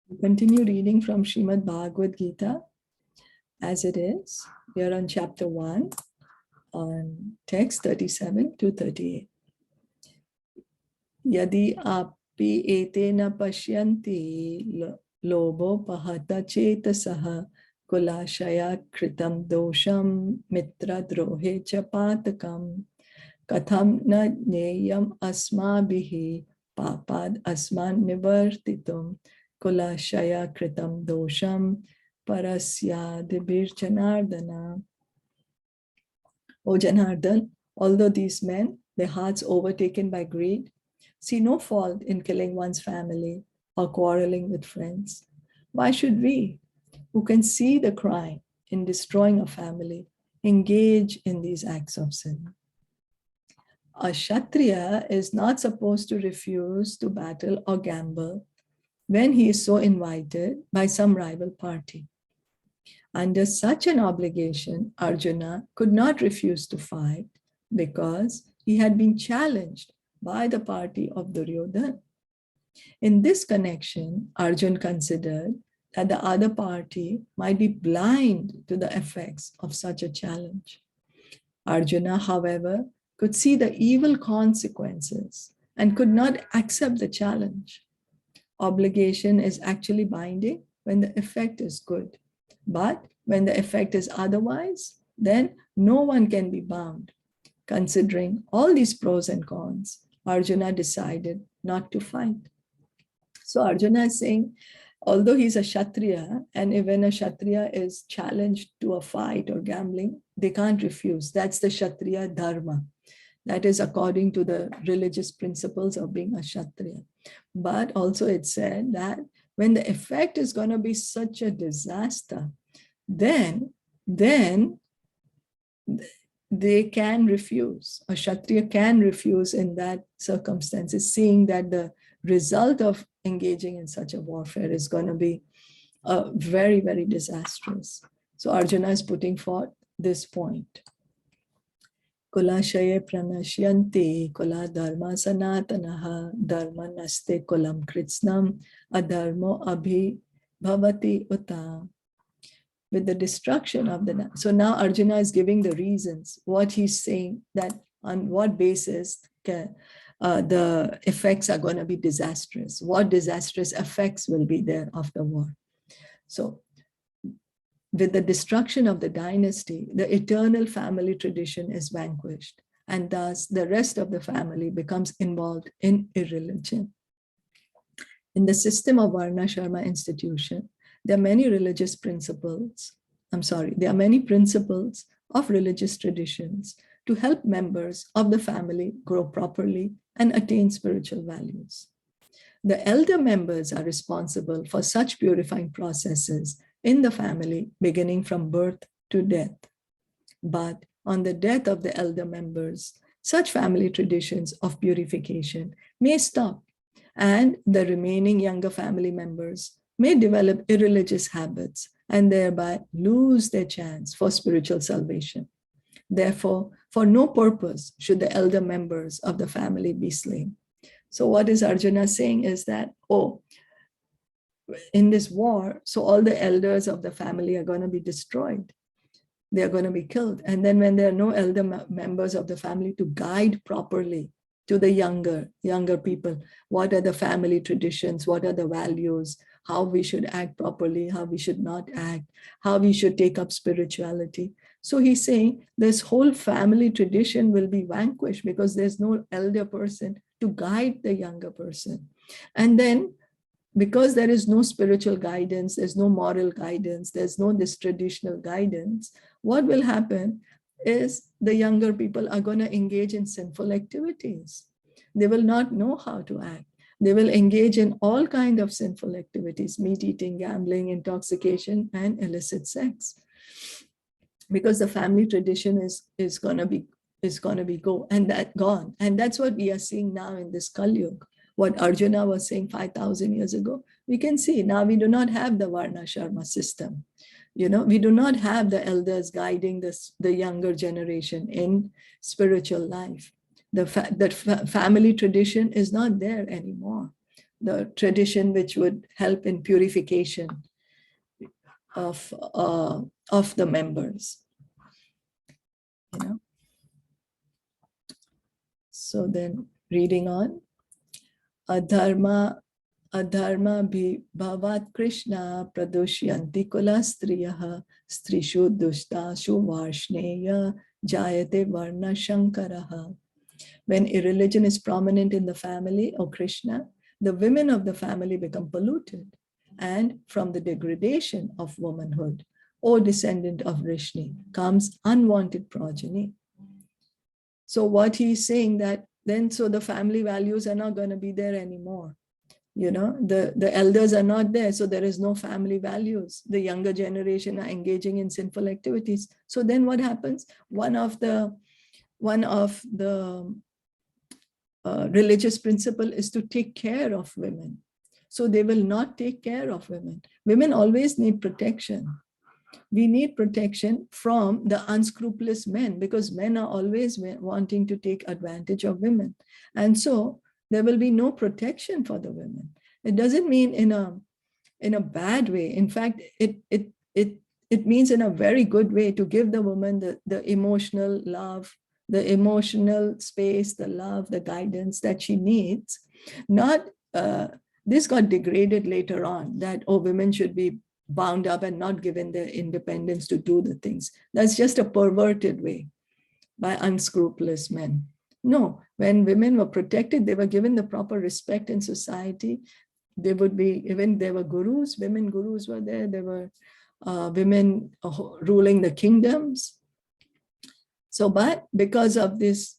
Continue reading from Srimad Bhagavad Gita as it is. We are on chapter 1 on text 37 to 38. Yadi api etena pashyanti lobo pahata chetasaha kulashaya kritam dosham mitra drohe cha patakam katham na jneyam asmabhihi papad asman nivartitum kulashaya kritam dosham parasyadibir janardana. O Janardan, although these men, their hearts overtaken by greed, see no fault in killing one's family or quarreling with friends, why should we, who can see the crime in destroying a family, engage in these acts of sin? A Kshatriya is not supposed to refuse to battle or gamble when he is so invited by some rival party. Under such an obligation, Arjuna could not refuse to fight because he had been challenged by the party of Duryodhana. In this connection, Arjuna considered that the other party might be blind to the effects of such a challenge. Arjuna, however, could see the evil consequences and could not accept the challenge. Obligation is actually binding when the effect is good. But when the effect is otherwise, then no one can be bound. Considering all these pros and cons, Arjuna decided not to fight. So Arjuna is saying, although he's a Kshatriya, and when a Kshatriya is challenged to a fight or gambling, they can't refuse. That's the Kshatriya dharma. That is according to the religious principles of being a Kshatriya. But also it said that when the effect is going to be such a disaster, then they can refuse. A Kshatriya can refuse in that circumstances, seeing that the result of engaging in such a warfare is going to be very, very disastrous. So Arjuna is putting forth this point. Kulashaye pranashyanti kula dharma sanatanaha dharma naste kulam kritsnam adharmo abhi bhavati uta. With the destruction of the... So now Arjuna is giving the reasons, what he's saying, that on what basis the effects are going to be disastrous, what disastrous effects will be there of the war. So with the destruction of the dynasty, the eternal family tradition is vanquished, and thus the rest of the family becomes involved in irreligion. In the system of Varna Sharma institution, there are many religious principles. There are many principles of religious traditions to help members of the family grow properly and attain spiritual values. The elder members are responsible for such purifying processes in the family, beginning from birth to death. But on the death of the elder members, such family traditions of purification may stop, and the remaining younger family members may develop irreligious habits and thereby lose their chance for spiritual salvation. Therefore, for no purpose should the elder members of the family be slain. So what is Arjuna saying is that, in this war, so all the elders of the family are going to be destroyed. They are going to be killed. And then when there are no elder members of the family to guide properly to the younger people, what are the family traditions, what are the values, how we should act properly, how we should not act, how we should take up spirituality. So he's saying this whole family tradition will be vanquished because there's no elder person to guide the younger person. And then because there is no spiritual guidance, there's no moral guidance, there's no this traditional guidance, what will happen is the younger people are going to engage in sinful activities. They will not know how to act. They will engage in all kinds of sinful activities, meat eating, gambling, intoxication, and illicit sex. Because the family tradition is going to be gone. And that's what we are seeing now in this Kali Yuga. What Arjuna was saying 5,000 years ago, we can see now we do not have the Varna Sharma system. We do not have the elders guiding the younger generation in spiritual life. The family tradition is not there anymore. the tradition which would help in purification of the members. You know. So then, reading on, adharma bhavat Krishna pradoshyanti kula striyaha strishu dushtashu varshneya jayate varna shankaraha. When irreligion is prominent in the family, O Krishna, the women of the family become polluted, and from the degradation of womanhood, O descendant of Vrishni, comes unwanted progeny. So what he's saying that then, so the family values are not going to be there anymore. You know, the elders are not there, so there is no family values. The younger generation are engaging in sinful activities. So then what happens? One of the religious principle is to take care of women. So they will not take care of women. Women always need protection. We need protection from the unscrupulous men, because men are always wanting to take advantage of women. And so there will be no protection for the women. It doesn't mean in a bad way. In fact, it means in a very good way, to give the woman the emotional love, the emotional space, the love, the guidance that she needs. Not this got degraded later on, that, oh, women should be bound up and not given their independence to do the things. That's just a perverted way by unscrupulous men. No, when women were protected, they were given the proper respect in society. They would be, even there were gurus, women gurus were there. There were women ruling the kingdoms. So, but because of this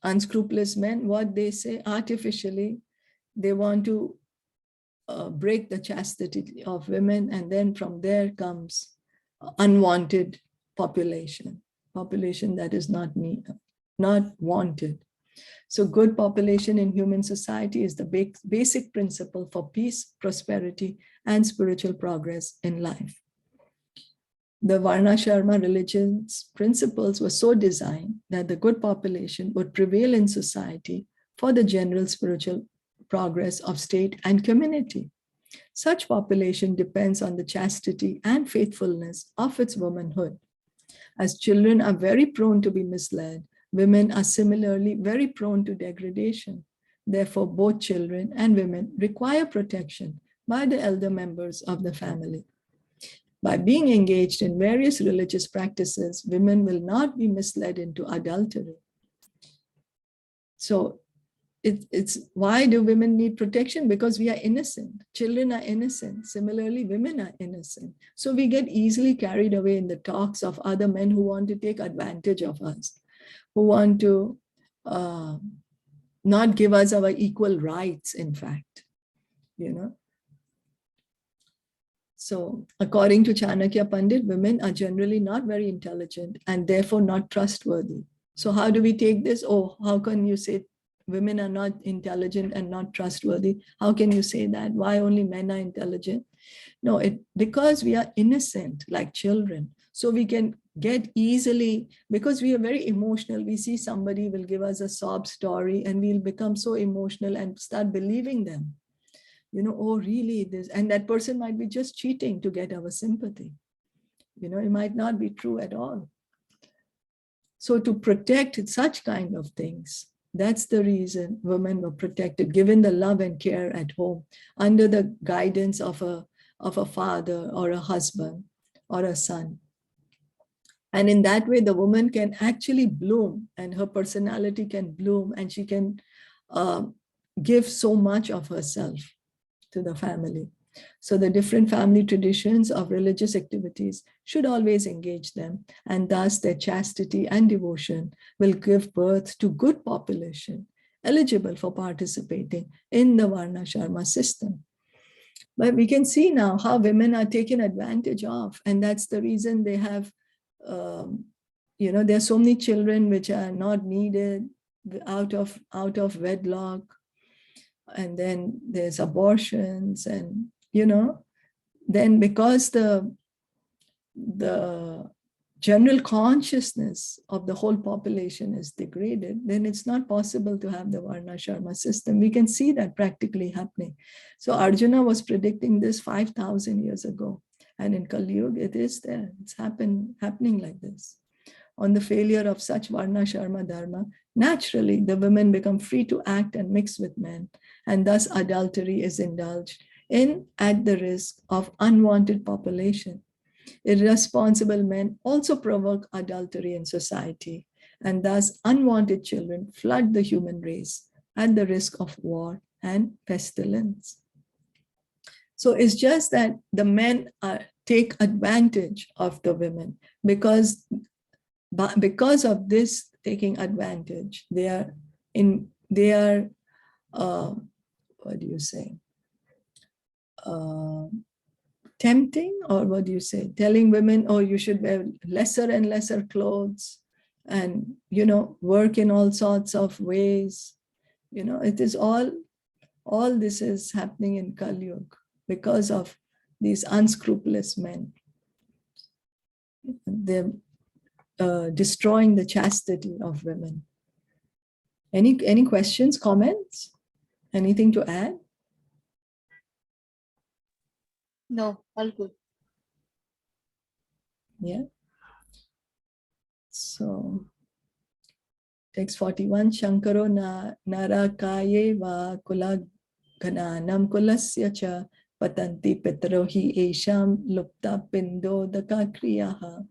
unscrupulous men, what they say artificially, they want to break the chastity of women, and then from there comes unwanted population that is not wanted. So good population in human society is the basic principle for peace, prosperity, and spiritual progress in life. The Varnashrama religion's principles were so designed that the good population would prevail in society for the general spiritual progress of state and community. Such population depends on the chastity and faithfulness of its womanhood. As children are very prone to be misled, women are similarly very prone to degradation. Therefore, both children and women require protection by the elder members of the family. By being engaged in various religious practices, women will not be misled into adultery. So it's why do women need protection? Because we are innocent. Children are innocent. Similarly, women are innocent. So we get easily carried away in the talks of other men who want to take advantage of us, who want to not give us our equal rights, in fact, you know. So according to Chanakya Pandit, women are generally not very intelligent and therefore not trustworthy. So how do we take this? Oh, how can you say women are not intelligent and not trustworthy? How can you say that? Why only men are intelligent? No, because we are innocent like children. So we can get easily, because we are very emotional. We see somebody will give us a sob story and we'll become so emotional and start believing them. You know, oh, really this, and that person might be just cheating to get our sympathy. You know, it might not be true at all. So to protect such kind of things, that's the reason women were protected, given the love and care at home, under the guidance of a father or a husband or a son. And in that way, the woman can actually bloom and her personality can bloom, and she can give so much of herself to the family. So the different family traditions of religious activities should always engage them, and thus their chastity and devotion will give birth to good population eligible for participating in the Varnashrama system. But we can see now how women are taken advantage of, and that's the reason they have, you know, there are so many children which are not needed out of wedlock, and then there's abortions, and you know, then because the general consciousness of the whole population is degraded, then it's not possible to have the Varna Sharma system. We can see that practically happening. So Arjuna was predicting this 5,000 years ago. And in Kali Yuga, it is there. It's happening like this. On the failure of such Varna Sharma Dharma, naturally the women become free to act and mix with men. And thus adultery is indulged in at the risk of unwanted population. Irresponsible men also provoke adultery in society, and thus unwanted children flood the human race at the risk of war and pestilence. So it's just that the men take advantage of the women because of this taking advantage, they are what do you say? Tempting, or what do you say, telling women, oh, you should wear lesser and lesser clothes and, work in all sorts of ways. It is all this is happening in Kali Yuga because of these unscrupulous men. They're destroying the chastity of women. Any questions, comments? Anything to add? No, all good. Yeah. So, text 41, Shankaro narakaye va kula gananam kulasya cha patanti petrohi esham lupta pindo daka kriyaha.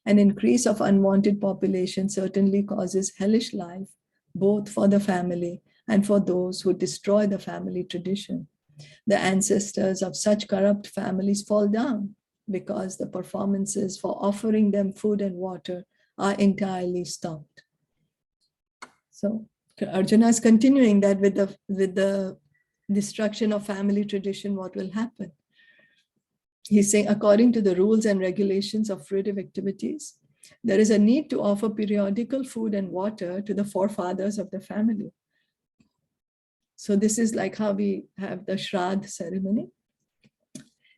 An increase of unwanted population certainly causes hellish life, both for the family and for those who destroy the family tradition. The ancestors of such corrupt families fall down because the performances for offering them food and water are entirely stopped. So Arjuna is continuing that with the destruction of family tradition, what will happen? He's saying, according to the rules and regulations of fruitive activities, there is a need to offer periodical food and water to the forefathers of the family. So this is like how we have the Shraddha ceremony.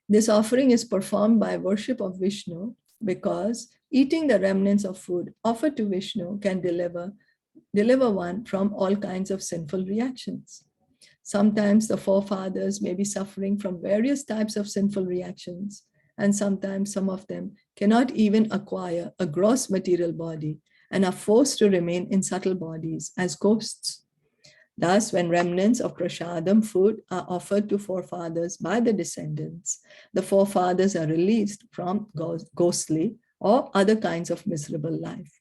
This offering is performed by worship of Vishnu because eating the remnants of food offered to Vishnu can deliver one from all kinds of sinful reactions. Sometimes the forefathers may be suffering from various types of sinful reactions, and sometimes some of them cannot even acquire a gross material body and are forced to remain in subtle bodies as ghosts. Thus, when remnants of prasadam food are offered to forefathers by the descendants, the forefathers are released from ghostly or other kinds of miserable life.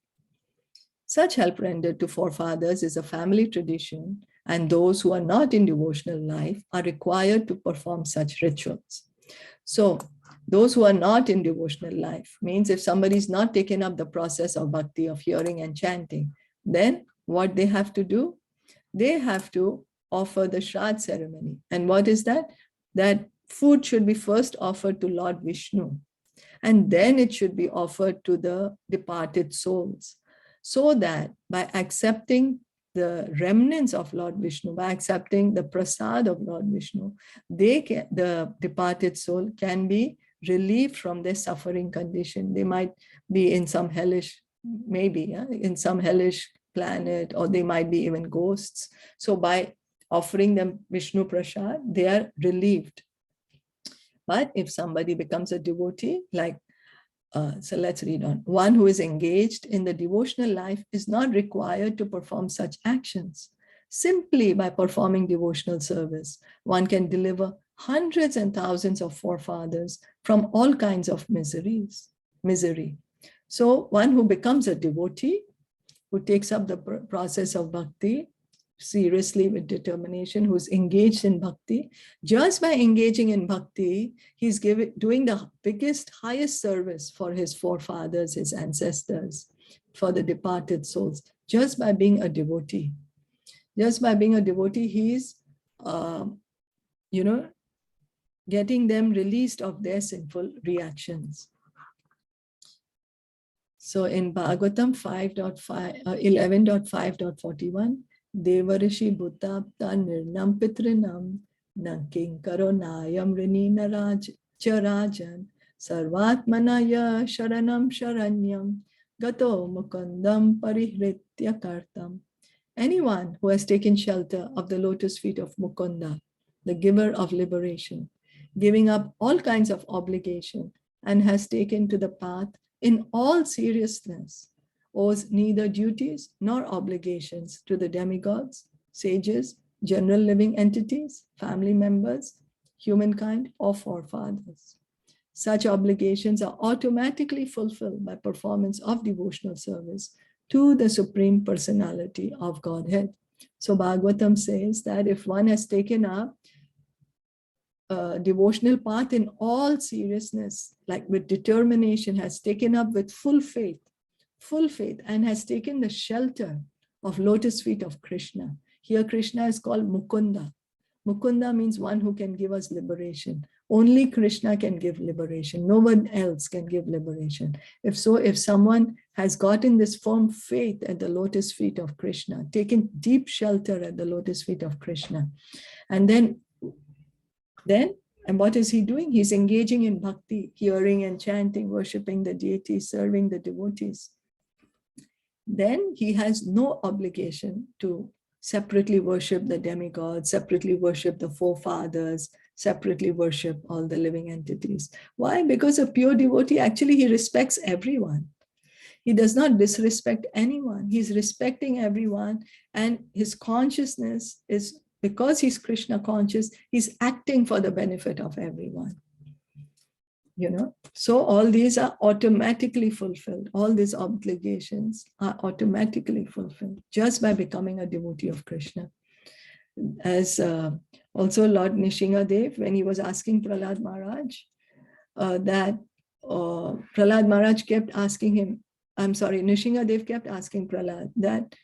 Such help rendered to forefathers is a family tradition, and those who are not in devotional life are required to perform such rituals. So, those who are not in devotional life means if somebody is not taken up the process of bhakti, of hearing and chanting, then what they have to do? They have to offer the Shraddha ceremony. And what is that? That food should be first offered to Lord Vishnu, and then it should be offered to the departed souls, so that by accepting the remnants of Lord Vishnu, by accepting the prasad of Lord Vishnu, the departed soul can be relieved from their suffering condition. They might be in some hellish, in some hellish planet, or they might be even ghosts. So by offering them Vishnu Prasad, they are relieved. But if somebody becomes a devotee, so let's read on. One who is engaged in the devotional life is not required to perform such actions. Simply by performing devotional service, one can deliver hundreds and thousands of forefathers from all kinds of misery. So one who becomes a devotee, who takes up the process of bhakti seriously with determination, who's engaged in bhakti, just by engaging in bhakti, he's doing the biggest, highest service for his forefathers, his ancestors, for the departed souls, just by being a devotee. Just by being a devotee, he's, getting them released of their sinful reactions. So in Bhagavatam 11.5.41, Devarishi Bhutapta Nirnam Pitrinam Nanking Karonayam Rinina Charajan Sarvatmanaya sharanam sharanyam gato mukundam parihritya kartam. Anyone who has taken shelter of the lotus feet of Mukunda, the giver of liberation, giving up all kinds of obligation, and has taken to the path in all seriousness, owes neither duties nor obligations to the demigods, sages, general living entities, family members, humankind, or forefathers. Such obligations are automatically fulfilled by performance of devotional service to the Supreme Personality of Godhead. So Bhagavatam says that if one has taken up a devotional path in all seriousness, like with determination, has taken up with full faith, and has taken the shelter of lotus feet of Krishna. Here Krishna is called Mukunda. Mukunda means one who can give us liberation. Only Krishna can give liberation. No one else can give liberation. If someone has gotten this firm faith at the lotus feet of Krishna, taken deep shelter at the lotus feet of Krishna, and then and what is he doing? He's engaging in bhakti, hearing and chanting, worshipping the deity, serving the devotees. Then he has no obligation to separately worship the demigods, separately worship the forefathers, separately worship all the living entities. Why? Because a pure devotee, actually, he respects everyone. He does not disrespect anyone. He's respecting everyone. And his consciousness is, because he's Krishna conscious, he's acting for the benefit of everyone. So all these are automatically fulfilled. All these obligations are automatically fulfilled just by becoming a devotee of Krishna. As also Lord Nishingadev, when he was asking Prahlad Maharaj, Prahlad Maharaj kept asking him, Nishingadev kept asking Prahlad that,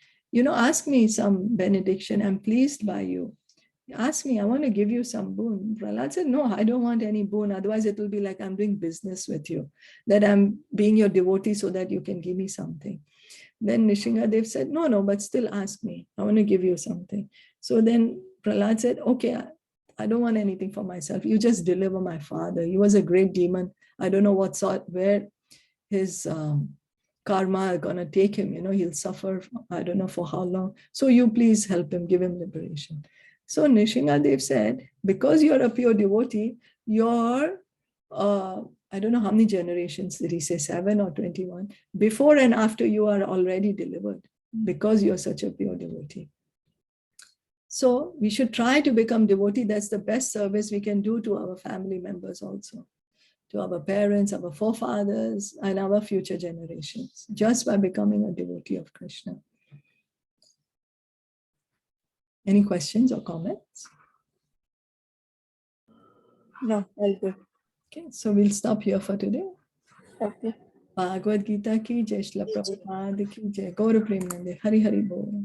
ask me some benediction. I'm pleased by you. Ask me, I want to give you some boon. Prahlad said, no, I don't want any boon. Otherwise, it will be like I'm doing business with you, that I'm being your devotee so that you can give me something. Then Nishingadev said, no, but still ask me. I want to give you something. So then Prahlad said, okay, I don't want anything for myself. You just deliver my father. He was a great demon. I don't know where his karma is going to take him. He'll suffer, I don't know for how long. So you please help him, give him liberation. So Nishingadev said, because you're a pure devotee, you're, I don't know how many generations did he say, 7 or 21, before and after you are already delivered, because you're such a pure devotee. So we should try to become devotee. That's the best service we can do to our family members also, to our parents, our forefathers, and our future generations, just by becoming a devotee of Krishna. Any questions or comments? No, all good. Okay, so we'll stop here for today. Okay. Bhagavad Gita ki jai, Srila Prabhupada ki jai, Gaura Premanande, Hari Hari Bol.